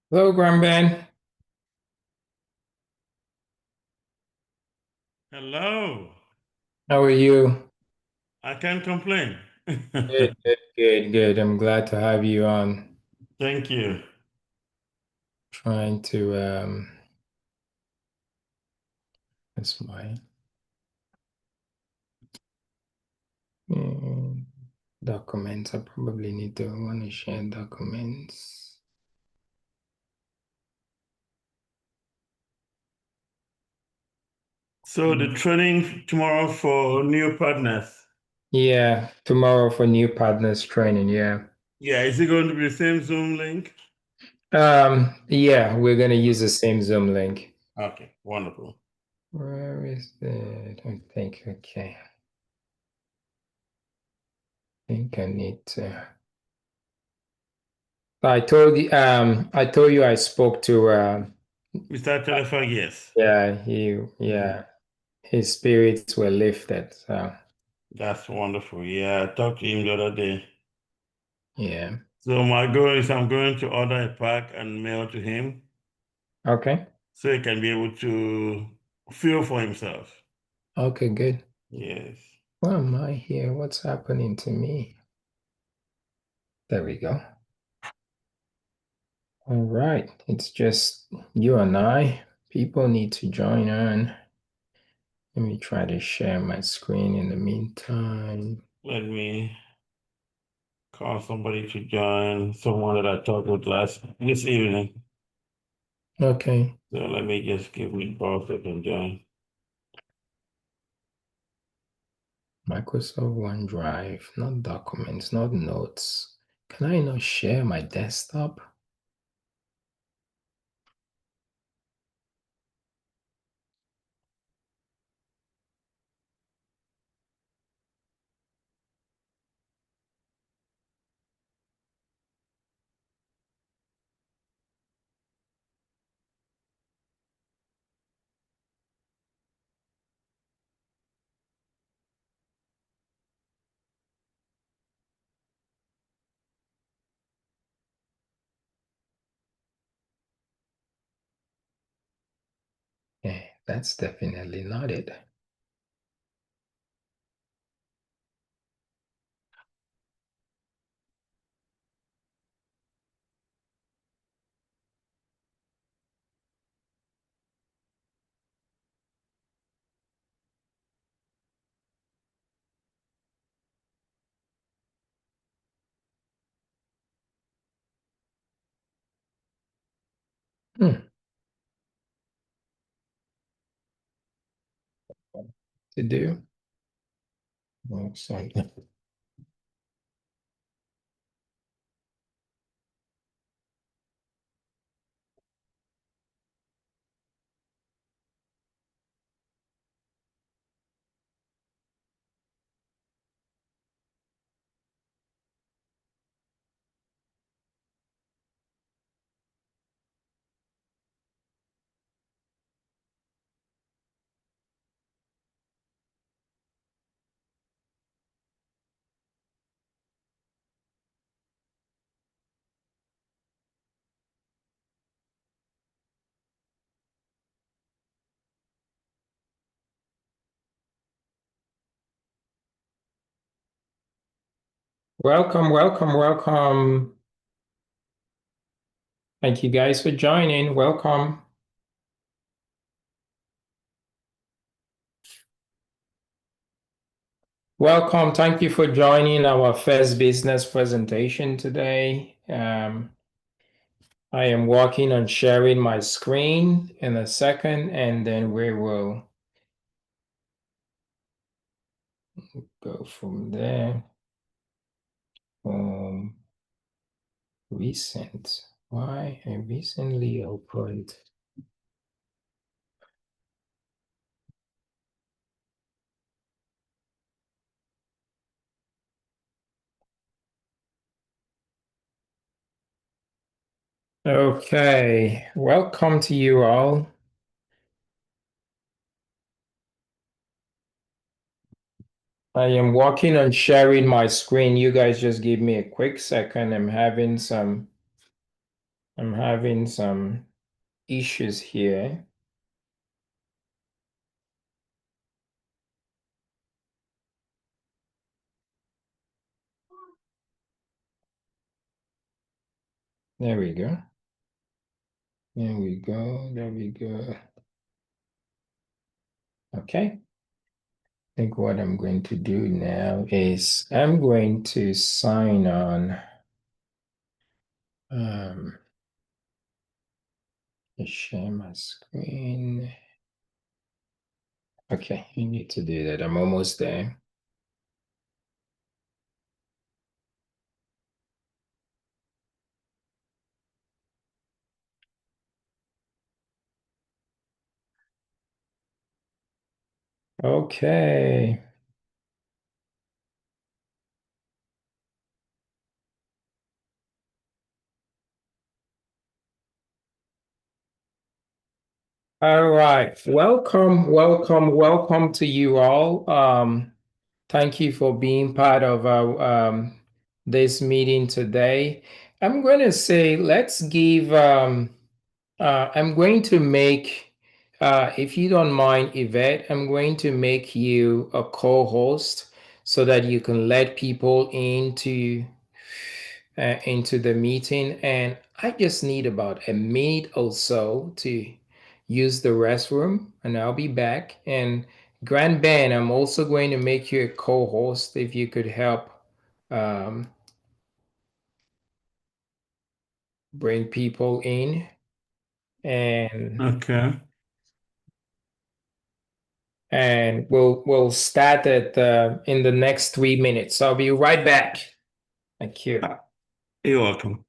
Hello, Grandban. Hello. How are you? I can't complain. Good, good, good, good. I'm glad to have you on. Thank you. Trying to that's my mm, documents. I probably need to want to share documents. So the training tomorrow for new partners. Yeah, tomorrow for new partners training. Yeah. Yeah, is it going to be the same Zoom link? Yeah, we're gonna use the same Zoom link. Okay, wonderful. Where is it? I think okay. I think I need to. I told you I spoke to Mr. Telephone, yes. yeah, Mhm. his spirits were lifted. So, That's wonderful. Yeah, I talked to him the other day. yeah. So my goal is I'm going to order a pack and mail to him Okay. so he can be able to feel for himself. Okay, good. Yes. Why am I here? What's happening to me? There we go. All right. It's just you and I. People need to join on. Let me try to share my screen in the meantime. Let me call somebody to join, someone that I talked with last this evening. Okay. So let me just give me both of them join. Microsoft OneDrive, not documents, not notes. Can I not share my desktop? Okay, that's definitely not it. Hmm. To do. Oh, sorry. Welcome, welcome, welcome. Thank you guys for joining. Welcome. Welcome. Thank you for joining our first business presentation today. I am working on sharing my screen in a second, and then we will go from there. Um, recent. Why I recently opened. Okay, welcome to you all. I am working on sharing my screen. You guys just give me a quick second. I'm having some I'm having some issues here. There we go. There we go. There we go. Okay. I think what I'm going to do now is I'm going to sign on. Share my screen. Okay, you need to do that. I'm almost there. Okay. All right. Welcome, welcome, welcome to you all. Thank you for being part of our this meeting today. I'm going to say let's give I'm going to make if you don't mind, Yvette, I'm going to make you a co-host so that you can let people into the meeting. And I just need about a minute or so to use the restroom, and I'll be back. And Grand Ben, I'm also going to make you a co-host if you could help um, bring people in. And Okay. we'll start at in the next 3 minutes. I'll be right back. Thank you. You're welcome.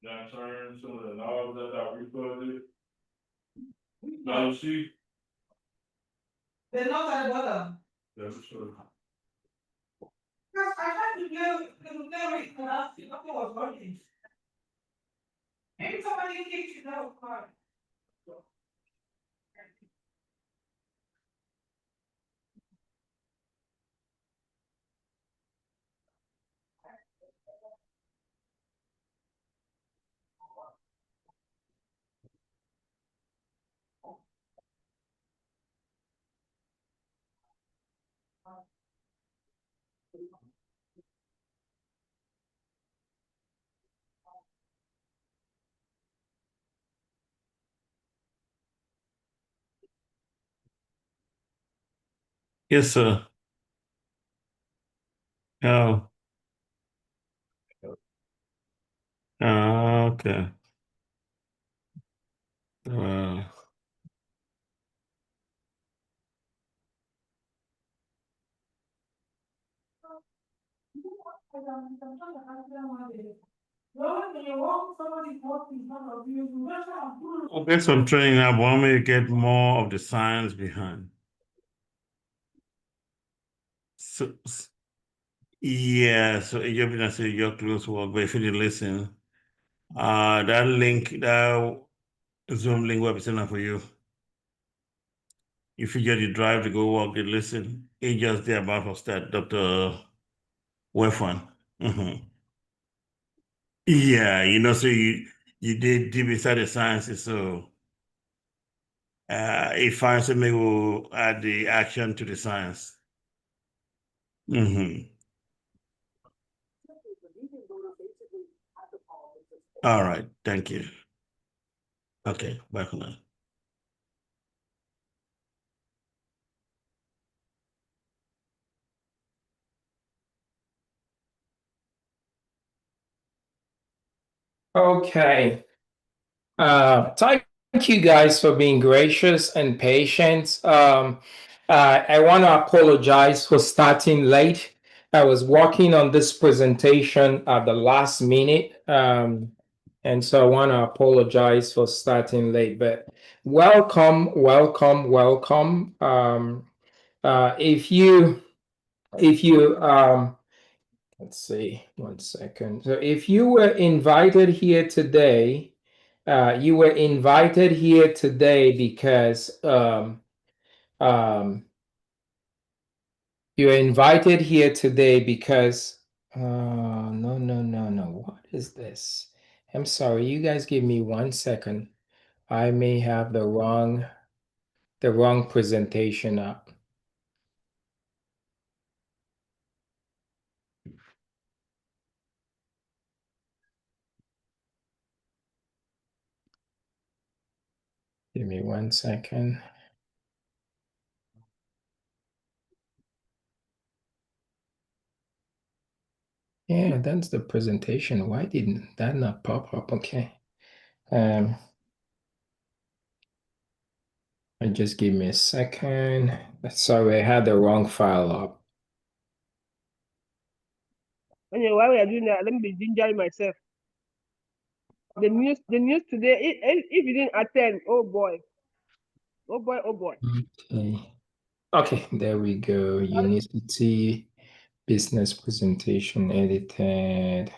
Now turn some of the knobs that I refunded. Now you see. They're not at the bottom. That's true. Because I had to go to the very last couple of months. Maybe somebody needs to know. Yes, sir. Oh, okay. Uh, okay, so I'm training now, but want me to get more of the science behind. So, yeah, so you're gonna say your close work, but if you didn't listen, that link, that Zoom link will be sent out for you. If you get the drive to go work, you listen. It's just there about to start, Dr. Wefan. Yeah, so you did deep inside the sciences, so it finds a maybe will add the action to the science. All right, thank you. Okay, bye for now. Okay. Thank you guys for being gracious and patient. I want to apologize for starting late. I was working on this presentation at the last minute. And so I want to apologize for starting late, but welcome, welcome, welcome. If you let's see, 1 second. So if you were invited here today, you were invited here today because You're invited here today because no. What is this? I'm sorry. You guys give me 1 second. I may have the wrong presentation up. Give me 1 second. Yeah, that's the presentation. Why didn't that not pop up? Okay. Just give me a second. Sorry, I had the wrong file up. Anyway, while we are doing that, let me be gingering myself. The news today. If you didn't attend, oh boy. Okay, there we go. Unicity business presentation edited.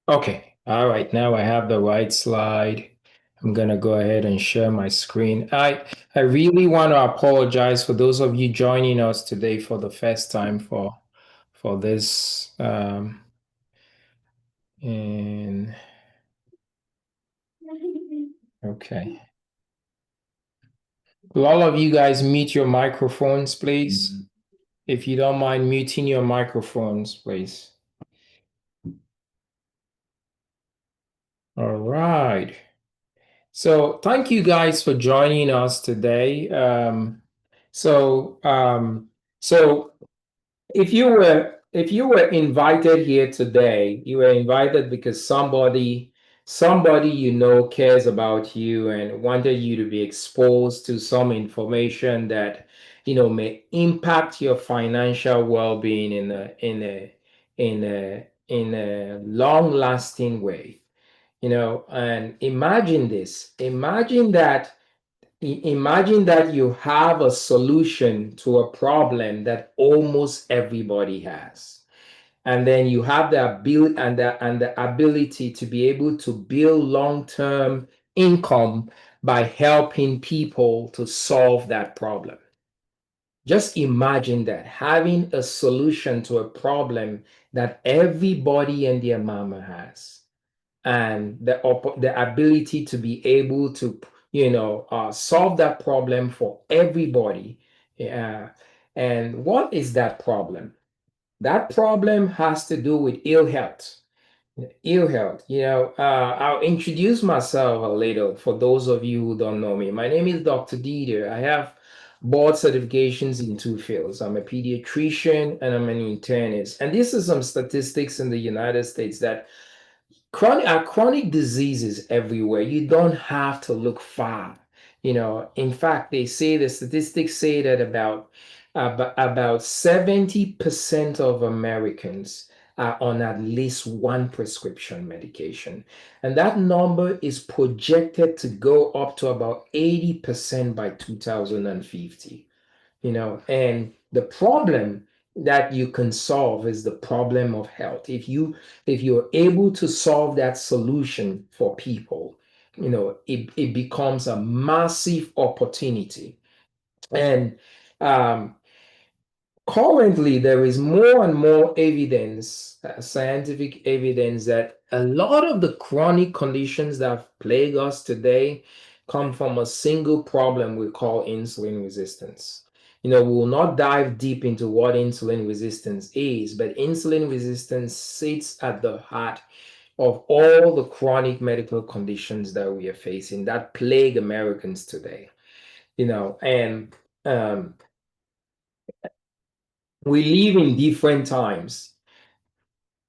Okay, all right. Now I have the right slide. I'm gonna go ahead and share my screen. I really want to apologize for those of you joining us today for the first time for this and okay. Will all of you guys mute your microphones, please? If you don't mind muting your microphones, please. All right. So thank you guys for joining us today. So um, so if you were invited here today, you were invited because somebody you know cares about you and wanted you to be exposed to some information that may impact your financial well-being in a long-lasting way. And imagine that you have a solution to a problem that almost everybody has. And then you have the ability and the ability to be able to build long-term income by helping people to solve that problem. Just imagine that, having a solution to a problem that everybody and their mama has, and the ability to be able to solve that problem for everybody. And what is that problem? That problem has to do with ill health. I'll introduce myself a little for those of you who don't know me. My name is Dr. Dieter. I have board certifications in two fields. I'm a pediatrician and I'm an internist. And this is some statistics in the United States that chronic diseases everywhere. You don't have to look far. In fact, the statistics say that about 70% of Americans are on at least one prescription medication. And that number is projected to go up to about 80% by 2050. And the problem that you can solve is the problem of health. If you're able to solve that solution for people, it becomes a massive opportunity. And um, currently, there is more and more evidence, scientific evidence, that a lot of the chronic conditions that plague us today come from a single problem we call insulin resistance. We will not dive deep into what insulin resistance is, but insulin resistance sits at the heart of all the chronic medical conditions that we are facing that plague Americans today. And we live in different times.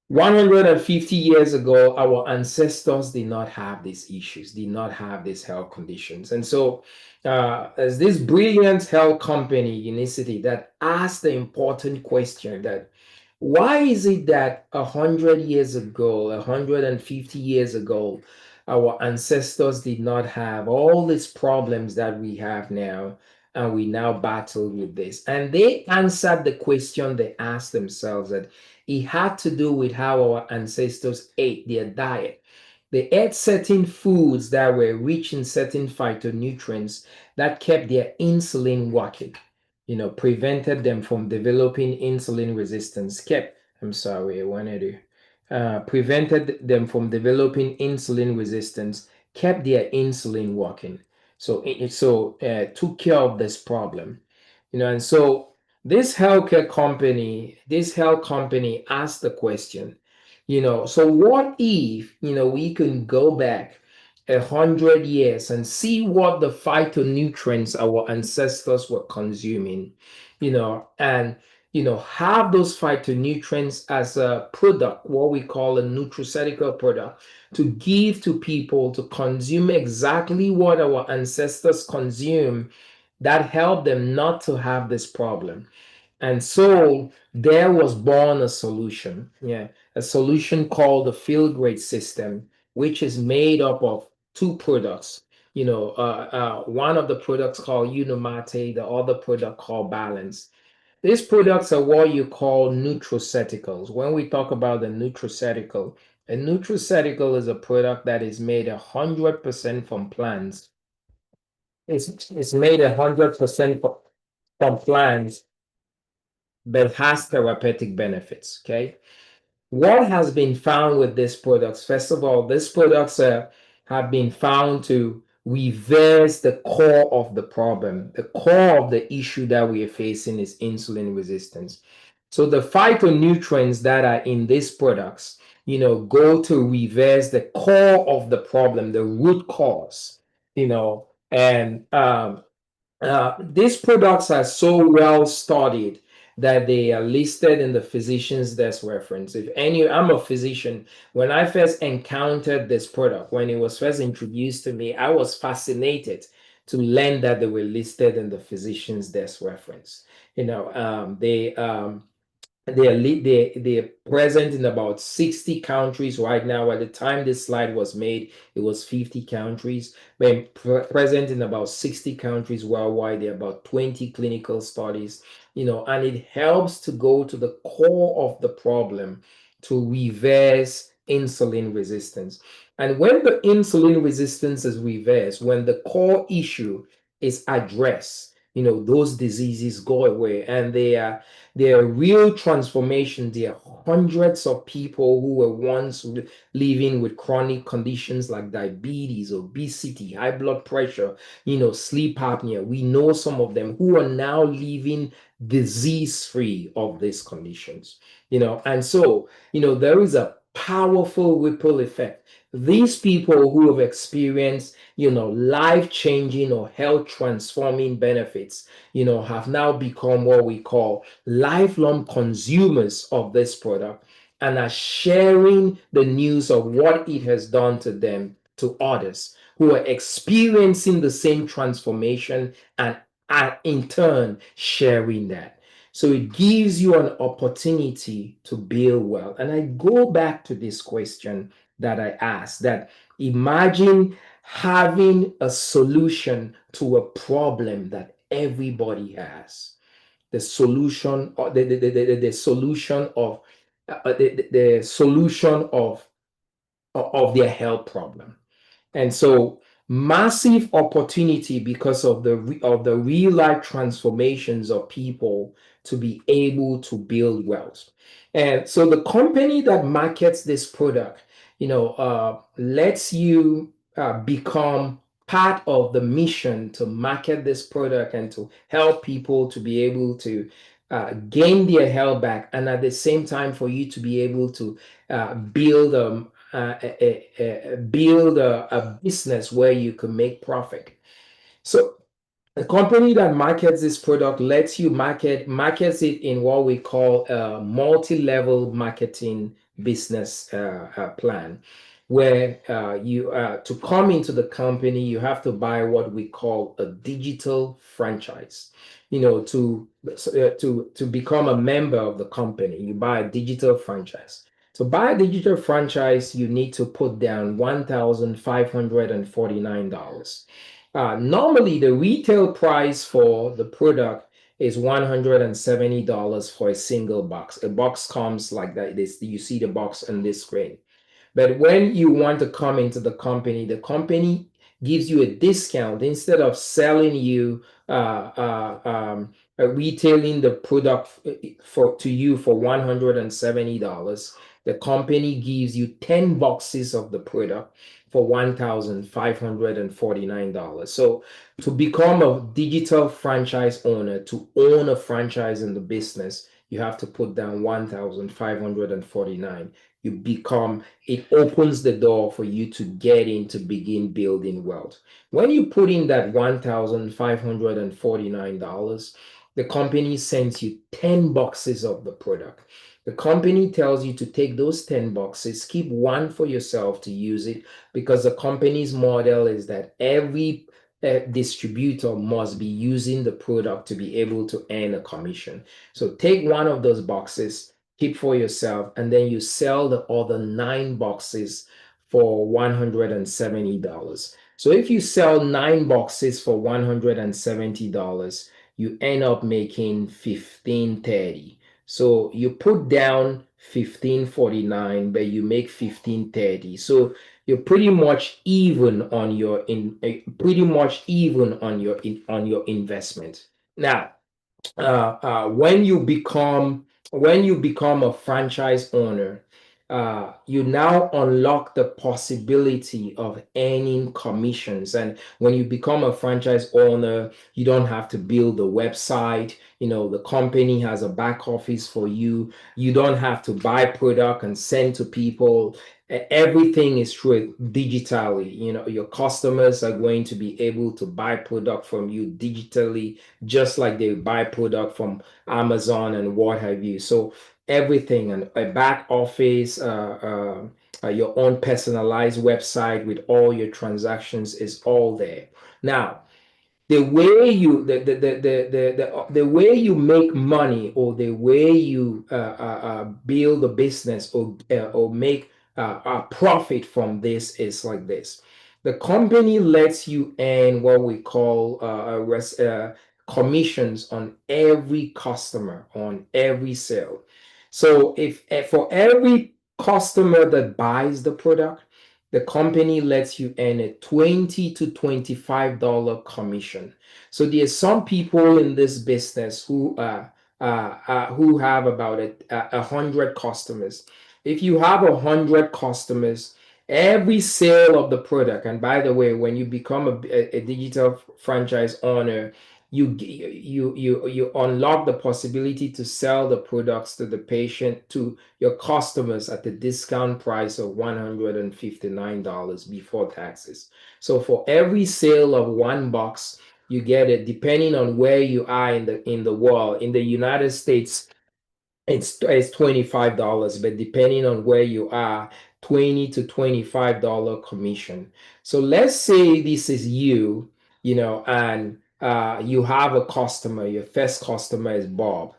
150 years ago, our ancestors did not have these issues, did not have these health conditions. And so, as this brilliant health company, Unicity, that asked the important question that why is it that 100 years ago, 150 years ago, our ancestors did not have all these problems that we have now, and we now battle with this? And they answered the question they asked themselves, that it had to do with how our ancestors ate, their diet. They ate certain foods that were rich in certain phytonutrients that kept their insulin working. prevented them from developing insulin resistance. Prevented them from developing insulin resistance, kept their insulin working. So took care of this problem, and so this health company asked the question, so what if, we can go back 100 years and see what the phytonutrients our ancestors were consuming, and have those phytonutrients as a product, what we call a nutraceutical product, to give to people to consume exactly what our ancestors consume, that helped them not to have this problem. And so there was born a solution, a solution called the field grade system, which is made up of two products. One of the products called Unimate, the other product called Balance. These products are what you call nutraceuticals. When we talk about a nutraceutical is a product that is made 100% from plants. It's made 100% from plants, but has therapeutic benefits. Okay. What has been found with these products? First of all, these products have been found to reverse the core of the problem. The core of the issue that we are facing is insulin resistance. So the phytonutrients that are in these products, go to reverse the core of the problem, the root cause, and these products are so well studied that they are listed in the physician's desk reference. I'm a physician. When I first encountered this product, when it was first introduced to me, I was fascinated to learn that they were listed in the physician's desk reference. They're present in about 60 countries right now. At the time this slide was made, it was 50 countries. They're present in about 60 countries worldwide. There are about 20 clinical studies, and it helps to go to the core of the problem to reverse insulin resistance. And when the insulin resistance is reversed, when the core issue is addressed, those diseases go away, and there are real transformations. There are hundreds of people who were once living with chronic conditions like diabetes, obesity, high blood pressure, sleep apnea. We know some of them who are now living disease-free of these conditions, and so, there is a powerful ripple effect. These people who have experienced, life-changing or health transforming benefits, have now become what we call lifelong consumers of this product, and are sharing the news of what it has done to them to others who are experiencing the same transformation, and are in turn sharing that. So it gives you an opportunity to build wealth. And I go back to this question that I asked, that imagine having a solution to a problem that everybody has. The solution, or the solution of the solution of their health problem. And so massive opportunity because of the real life transformations of people to be able to build wealth. And so the company that markets this product, lets you become part of the mission to market this product and to help people to be able to gain their health back, and at the same time for you to be able to build a business where you can make profit. So a company that markets this product lets you markets it in what we call a multi-level marketing business plan, where you to come into the company, you have to buy what we call a digital franchise. To become a member of the company, you buy a digital franchise. To buy a digital franchise, you need to put down $1,549. Normally, the retail price for the product is $170 for a single box. A box comes like that. You see the box on this screen. But when you want to come into the company gives you a discount. Instead of selling you retailing the product to you for $170, the company gives you 10 boxes of the product for $1,549. So to become a digital franchise owner, to own a franchise in the business, you have to put down 1,549. It opens the door for you to get in to begin building wealth. When you put in that $1,549, the company sends you 10 boxes of the product. The company tells you to take those 10 boxes, keep one for yourself to use it, because the company's model is that every distributor must be using the product to be able to earn a commission. So take one of those boxes, keep for yourself, and then you sell the other 9 boxes for $170. So if you sell 9 boxes for $170, you end up making $1,530. So you put down $1,549, but you make $1,530. So you're pretty much even on your investment. Now, when you become a franchise owner, you now unlock the possibility of earning commissions. And when you become a franchise owner, you don't have to build a website. The company has a back office for you. You don't have to buy product and send to people. Everything is through digitally. Your customers are going to be able to buy product from you digitally, just like they buy product from Amazon and what have you. So everything, and a back office, your own personalized website with all your transactions is all there. Now, the way you make money, or the way you build a business, or make a profit from this, is like this. The company lets you earn what we call commissions on every customer, on every sale. So if for every customer that buys the product, the company lets you earn a $20 to $25 commission. So there's some people in this business who have about 100 customers. If you have 100 customers, every sale of the product, and by the way, when you become a digital franchise owner, you unlock the possibility to sell the products to the patient, to your customers, at the discount price of $159 before taxes. So for every sale of 1 box, you get it, depending on where you are in the world. In the United States, it's $25, but depending on where you are, $20 to $25 commission. So let's say this is and you have a customer. Your first customer is Bob.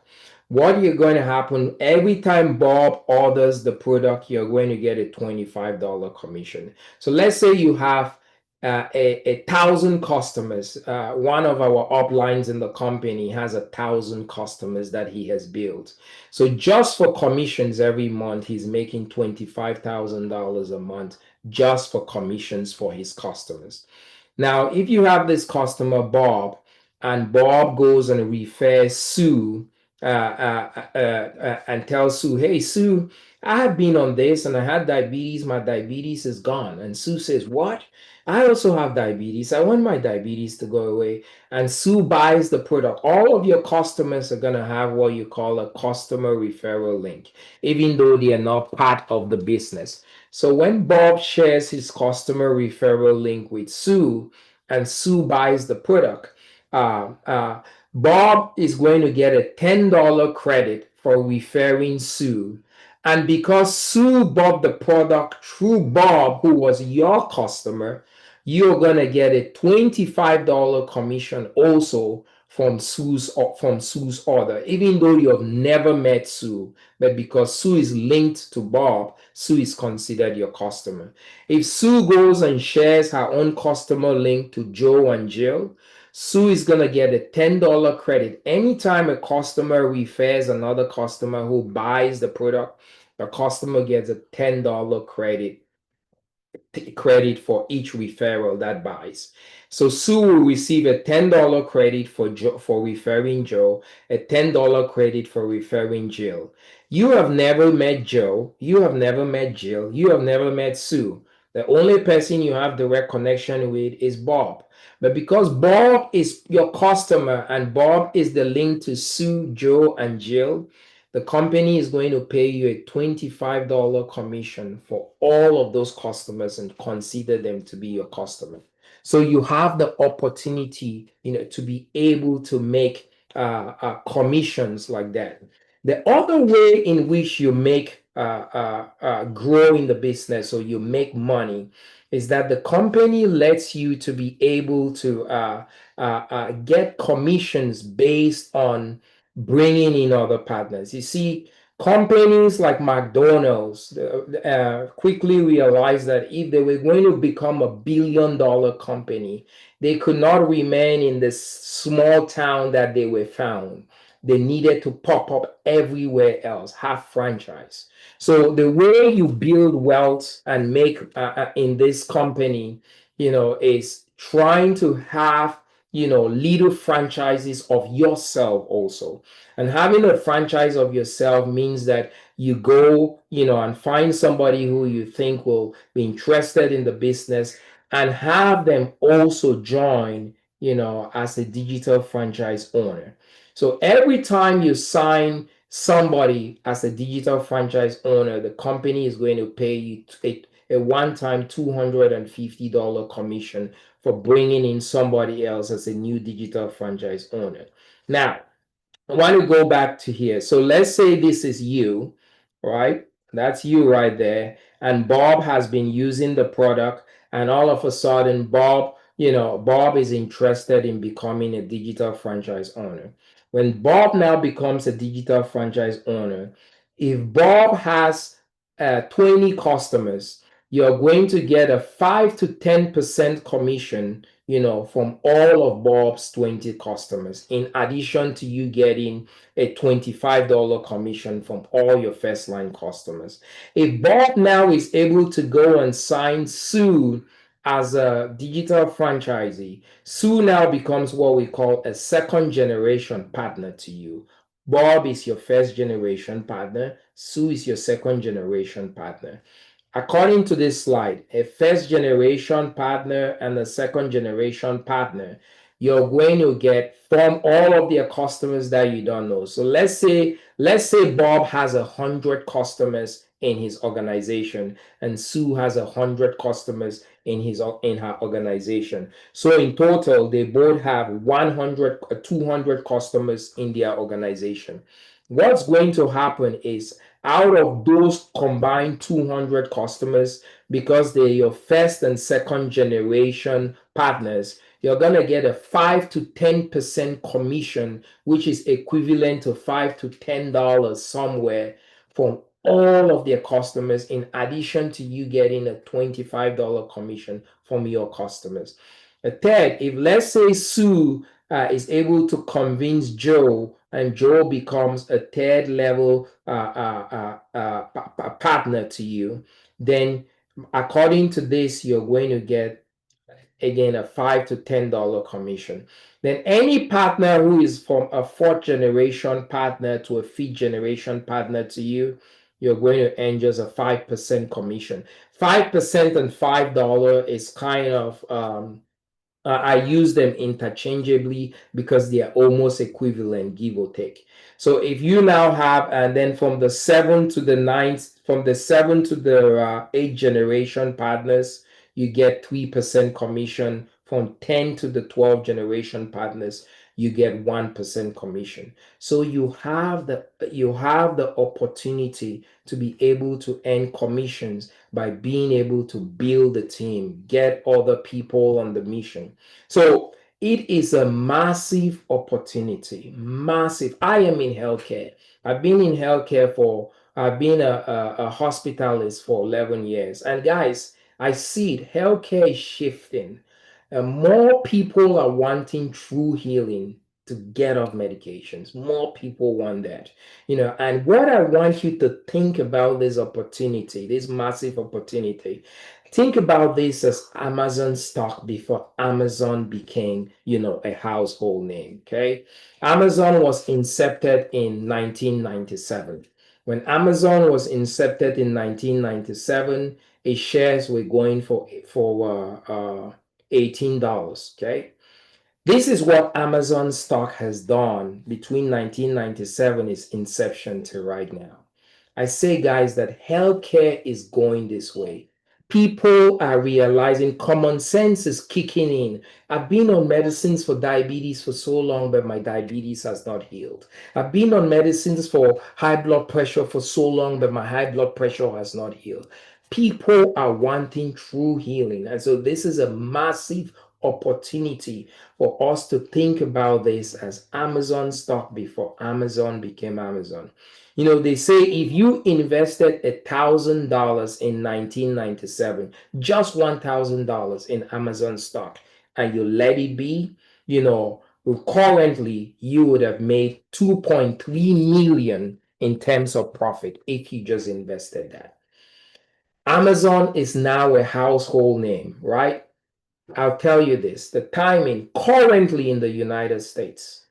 What you're going to happen, every time Bob orders the product, you're going to get a $25 commission. So let's say you have 1,000 customers. One of our uplines in the company has 1,000 customers that he has built. So just for commissions every month, he's making $25,000 a month just for commissions for his customers. Now, if you have this customer, Bob, and Bob goes and refers Sue and tells Sue, hey, Sue, I have been on this and I had diabetes. My diabetes is gone. And Sue says, what? I also have diabetes. I want my diabetes to go away. And Sue buys the product. All of your customers are going to have what you call a customer referral link, even though they are not part of the business. So when Bob shares his customer referral link with Sue, and Sue buys the product, Bob is going to get a $10 credit for referring Sue. And because Sue bought the product through Bob, who was your customer, you're going to get a $25 commission also from Sue's order, even though you have never met Sue. But because Sue is linked to Bob, Sue is considered your customer. If Sue goes and shares her own customer link to Joe and Jill, Sue is going to get a $10 credit. Anytime a customer refers another customer who buys the product, the customer gets a $10 credit credit for each referral that buys. So Sue will receive a $10 credit for referring Joe, a $10 credit for referring Jill. You have never met Joe, you have never met Jill, you have never met Sue. The only person you have direct connection with is Bob. But because Bob is your customer and Bob is the link to Sue, Joe, and Jill, the company is going to pay you a $25 commission for all of those customers and consider them to be your customer. So you have the opportunity, to be able to make commissions like that. The other way in which you make grow in the business or you make money is that the company lets you to be able to get commissions based on bringing in other partners. You see, companies like McDonald's quickly realized that if they were going to become $1 billion company, they could not remain in the small town that they were found. They needed to pop up everywhere else, have franchise. So the way you build wealth and make in this company, is trying to have little franchises of yourself also. And having a franchise of yourself means that you go, and find somebody who you think will be interested in the business and have them also join, as a digital franchise owner. So every time you sign somebody as a digital franchise owner, the company is going to pay you a one-time $250 commission for bringing in somebody else as a new digital franchise owner. Now, I want to go back to here. So let's say this is you, right? That's you right there. And Bob has been using the product, and all of a sudden, Bob is interested in becoming a digital franchise owner. When Bob now becomes a digital franchise owner, if Bob has 20 customers, you're going to get a 5 to 10% commission, from all of Bob's 20 customers, in addition to you getting a $25 commission from all your first line customers. If Bob now is able to go and sign Sue as a digital franchisee, Sue now becomes what we call a second generation partner to you. Bob is your first generation partner, Sue is your second generation partner. According to this slide, a first generation partner and a second generation partner, you're going to get from all of their customers that you don't know. So let's say Bob has 100 customers in his organization and Sue has 100 customers in her organization. So in total, they both have 100, 200 customers in their organization. What's going to happen is, out of those combined 200 customers, because they're your first and second generation partners, you're going to get a 5 to 10% commission, which is equivalent to $5 to $10 somewhere, from all of their customers, in addition to you getting a $25 commission from your customers. A third, if let's say Sue is able to convince Joe, and Joe becomes a third level partner to you, then according to this, you're going to get again a $5 to $10 commission. Then any partner who is from a fourth generation partner to a fifth generation partner to you, you're going to earn just a 5% commission. 5% and $5 is kind of I use them interchangeably because they are almost equivalent, give or take. So if you now have, and then from the seventh to the ninth, from the seventh to the eighth generation partners, you get 3% commission. From 10 to the 12 generation partners, you get 1% commission. So you have the opportunity to be able to earn commissions by being able to build a team, get other people on the mission. So it is a massive opportunity, massive. I am in healthcare. I've been in healthcare I've been a hospitalist for 11 years. And guys, I see it. Healthcare is shifting. More people are wanting true healing to get off medications. More people want that, and what I want you to think about this opportunity, this massive opportunity. Think about this as Amazon stock before Amazon became, a household name. Okay. Amazon was incepted in 1997. When Amazon was incepted in 1997, its shares were going for $18. Okay. This is what Amazon stock has done between 1997, its inception, to right now. I say, guys, that healthcare is going this way. People are realizing common sense is kicking in. I've been on medicines for diabetes for so long, but my diabetes has not healed. I've been on medicines for high blood pressure for so long, but my high blood pressure has not healed. People are wanting true healing. And so this is a massive opportunity for us to think about this as Amazon stock before Amazon became Amazon. They say if you invested $1,000 in 1997, just $1,000 in Amazon stock, and you let it be, currently you would have made 2.3 million in terms of profit if you just invested that. Amazon is now a household name, right? I'll tell you this, the timing currently in the United States,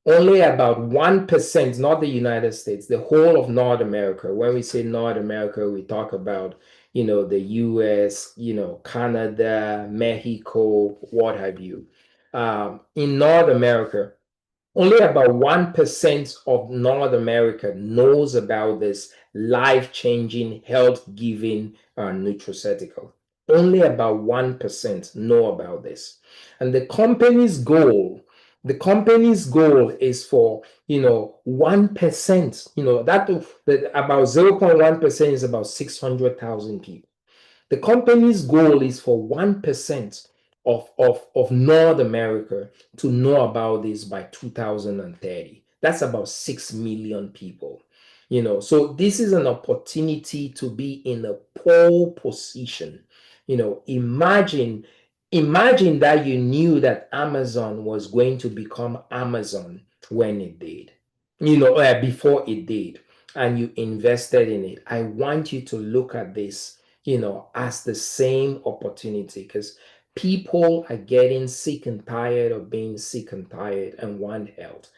only about 1%, not the United States, the whole of North America. When we say North America, we talk about, the US, Canada, Mexico, what have you. In North America, only about 1% of North America knows about this life-changing, health-giving nutraceutical. Only about 1% know about this. And the company's goal is for, 1%, that about 0.1% is about 600,000 people. The company's goal is for 1% of North America to know about this by 2030. That's about 6 million people. So this is an opportunity to be in a pole position. Imagine that you knew that Amazon was going to become Amazon when it did, before it did, and you invested in it. I want you to look at this, as the same opportunity, because people are getting sick and tired of being sick and tired and want health.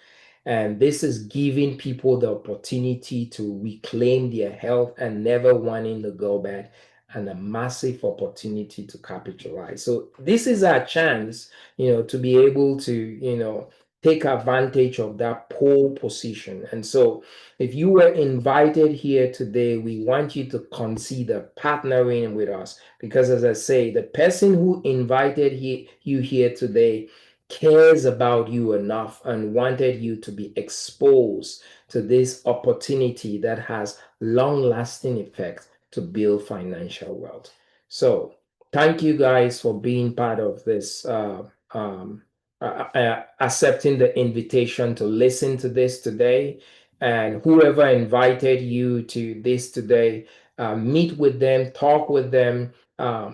And this is giving people the opportunity to reclaim their health and never wanting to go back, and a massive opportunity to capitalize. So this is our chance, to be able to, take advantage of that pole position. And so if you were invited here today, we want you to consider partnering with us, because as I say, the person who invited you here today cares about you enough and wanted you to be exposed to this opportunity that has long-lasting effects to build financial wealth. So thank you guys for being part of this, accepting the invitation to listen to this today. And whoever invited you to this today, meet with them, talk with them.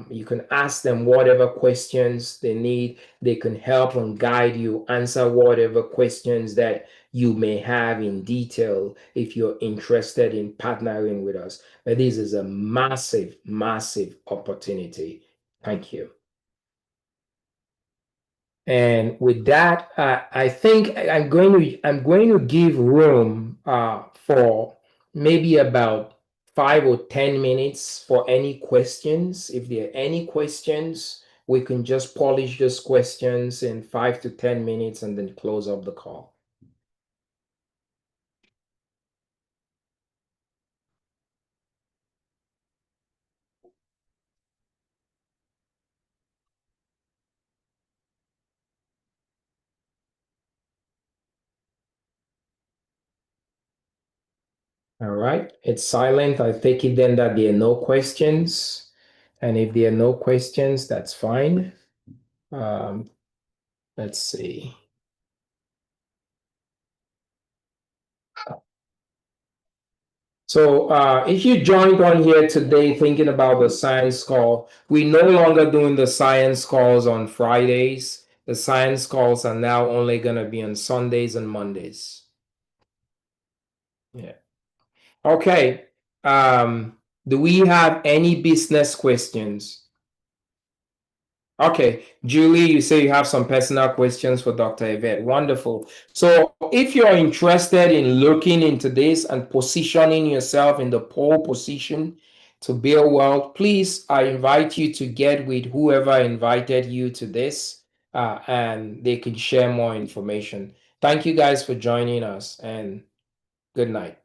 You can ask them whatever questions they need. They can help and guide you, answer whatever questions that you may have in detail if you're interested in partnering with us. But this is a massive, massive opportunity. Thank you. And with that, I think I'm going to give room for maybe about 5 or 10 minutes for any questions. If there are any questions, we can just polish those questions in 5 to 10 minutes and then close up the call. All right, it's silent. I take it then that there are no questions. And if there are no questions, that's fine. Let's see. So if you joined on here today thinking about the science call, we're no longer doing the science calls on Fridays. The science calls are now only going to be on Sundays and Mondays. Yeah. Okay. Do we have any business questions? Okay, Julie, you say you have some personal questions for Dr. Yvette. Wonderful. So if you're interested in looking into this and positioning yourself in the pole position to build wealth, please, I invite you to get with whoever invited you to this, and they can share more information. Thank you guys for joining us, and good night.